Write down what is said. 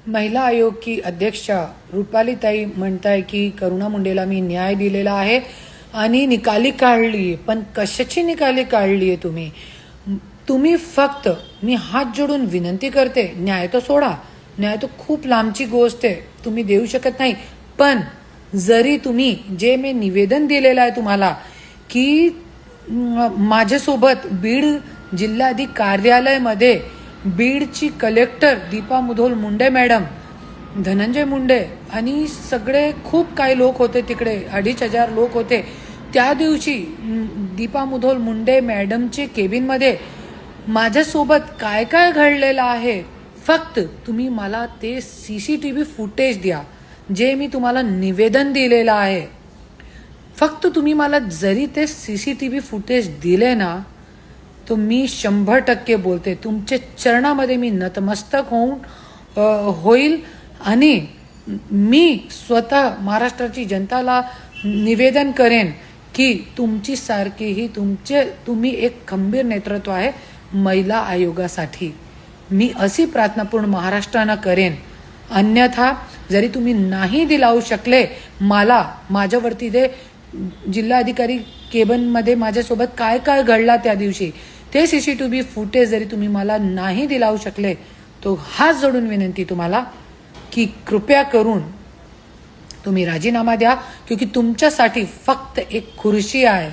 महिला आयोग की अध्यक्षा रुपालीताई म्हणताय की करुणा मुंडेला मी न्याय दिलेला आहे आणि निकाली काढली. पण कशाची निकाली काढली तुम्ही? तुम्ही फक्त, मी हात जोडून विनंती करते, न्याय तर सोडा, न्याय तर खूप लांबची गोष्ट आहे, तुम्ही देऊ शकत नाही. पण जरी तुम्ही जे मी निवेदन दिलेलं आहे तुम्हाला की माझ्यासोबत बीड जिल्हाधिकारी कार्यालयामध्ये बीडची कलेक्टर दीपा मुधोल मुंडे मॅडम, धनंजय मुंडे आणि सगळे खूप काही लोक होते तिकडे, 2,500 लोक होते. त्या दिवशी दीपा मुधोल मुंडे मॅडमचे केबिनमध्ये माझ्यासोबत काय काय घडलेलं आहे, फक्त तुम्ही मला ते CCTV फुटेज द्या, जे मी तुम्हाला निवेदन दिलेलं आहे. फक्त तुम्ही मला जरी ते CCTV फुटेज दिले ना, तो मी 100% बोलते तुमच्या चरणामध्ये मी नतमस्तक होईल आणि मी स्वतः महाराष्ट्राची जनताला निवेदन करेन की तुमची सारखीही तुम्ही एक खंबीर नेतृत्व आहे महिला आयोगासाठी. मी अशी प्रार्थना पूर्ण महाराष्ट्रानं करेन. अन्यथा जरी तुम्ही नाही दिलावू शकले मला, माझ्यावरती ते जिल्हाधिकारी केबिनमध्ये माझ्यासोबत काय काय घडला त्या दिवशी ते CCTV फुटेज जरी तुम्ही मला नाही दिलावू शकले, तो हात जोडून विनंती तुम्हाला की कृपया करून तुम्ही राजीनामा द्या, क्योंकि तुमच्यासाठी फक्त एक खुर्ची आहे.